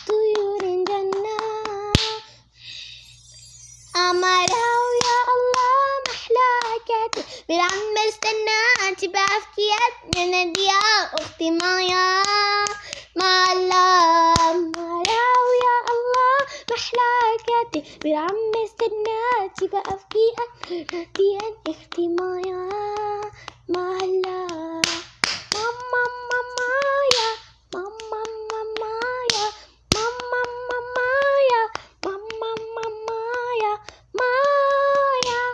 طيور الجنة قمرة ويا الله محلاكتي بالعم استنى تبقى في يدنا نادية أختي مايا مع الله قمرة ويا الله محلاكتي بالعم استنى تبقى في يدنا أختي مايا مع الله ماما ماما يا ماما ماما يا ماما ماما يا ماما ماما يا مايا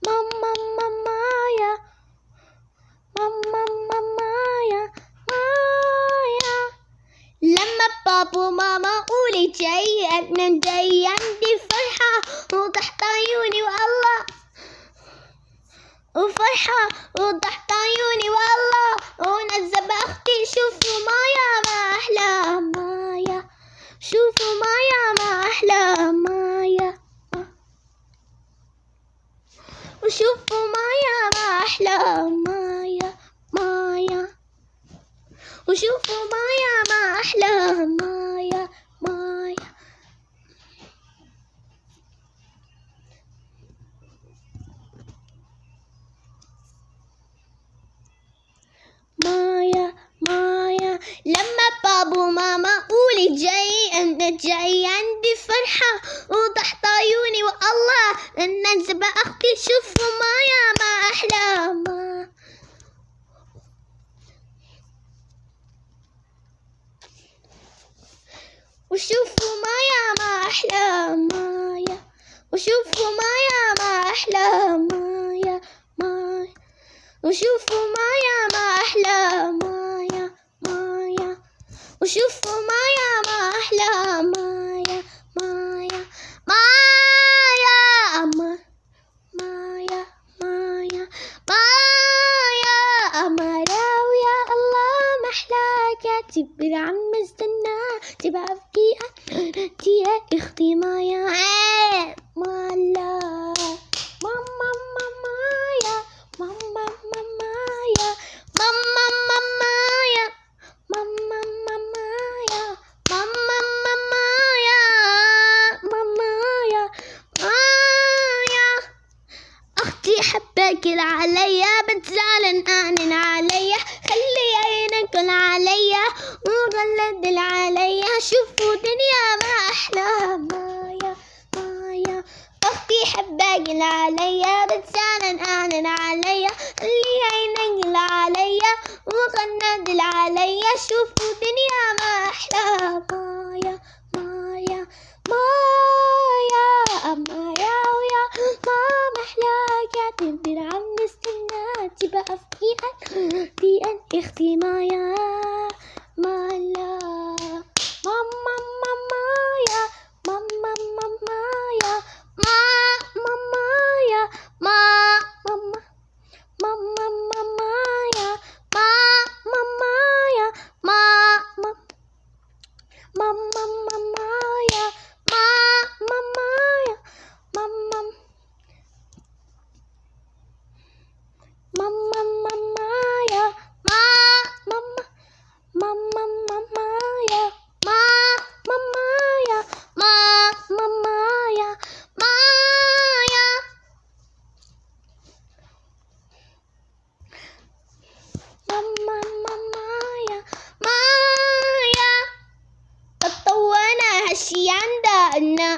ماما ماما يا ماما ماما يا مايا لما بابا وماما قولي جاي أنا جاي عندي فرحة وضحت عيوني والله وفرحة وضحت عيوني والله ونزب أختي شوفوا مايا ما أحلى مايا شوفوا مايا ما أحلى مايا وشوفوا مايا ما أحلى مايا مايا وشوفوا مايا ما أحلى مايا مايا مايا مايا لما بابا وماما قولي جاي أنا جاي عندي فرحة وضحت عيوني والله النجبة أختي شوفوا مايا ما أحلى ما وشوفوا مايا ما أحلى مايا وشوفوا مايا ما أحلى مايا مايا وشوفوا مايا ما أحلى مايا مايا وشوفوا مايا ما أحلى مايا مايا مايا مايا مايا مايا أمرة ويا الله محلاكتي بالعم استنى تبقى في يا أختي مايا مالا ماما ماما يا ماما ماما يا ماما ماما يا ماما ماما يا ماما ماما يا ماما يا مايا أختي حبك عليا بتزعلن أعنن عليا خلي عينك عليا وغلد عليا شوفوا دنيا ما أحلى مايا مايا أختي حبك عليا بتزعلن أعنن عليا خلي عينك عليا وغلد عليا شوفوا دنيا ما أحلى مايا مايا مايا مايا ويا ما محلاكتي بالعم استنى تبقى في أختي مايا مالا ماما ماما يا ماما ماما يا ماما يا ماما ماما ماما يا ماما يا ماما ماما ماما يا ماما يا ماما ماما ماما يا ماما ماما ماما يا ماما يا ماما يا مايا ماما ماما يا مايا طوّنا هالشي عندا أنا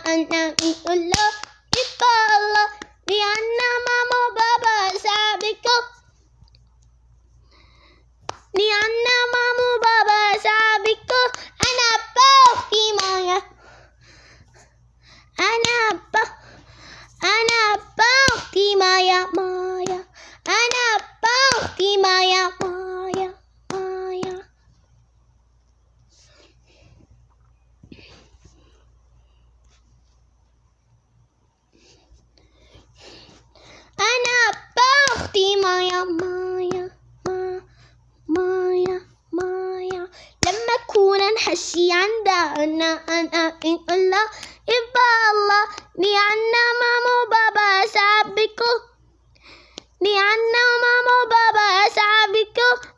نقول له يبقى الله لأننا ماما وبابا سابقوا لأننا ماما وبابا سابقوا أنا بأختي مايا أنا بأختي مايا مايا أنا بأختي مايا مايا مايا أنا بأختي مايا مايا مايا مايا لما أكون نحشي عندها أنا نقول له يبقى الله لأننا ماما وبابا سابقوا لأننا ماما وبابا سابقوا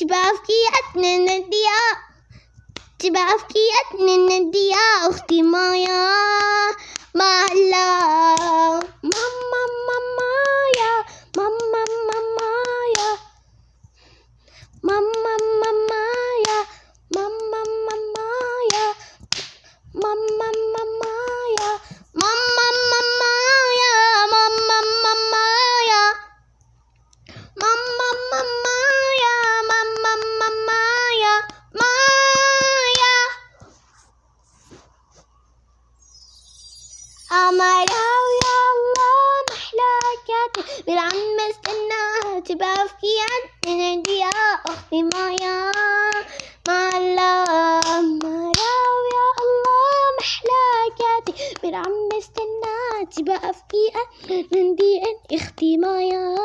تبقى في نديا تبقى في نديا أختي مايا مالا ماما ماما يا ماما ماما يا ماما ماما يا ماما ماما يا ماما ماما يا ماما ماما يا ماما ماما يا ماما ماما يا ماما ماما يا مايا أمرا يا الله محلاكاتي بالعم استناها تبقى في عندي يا أختي مايا مالا أمرا يا الله محلاكاتي بالعم استناها تبقى في عندي أختي مايا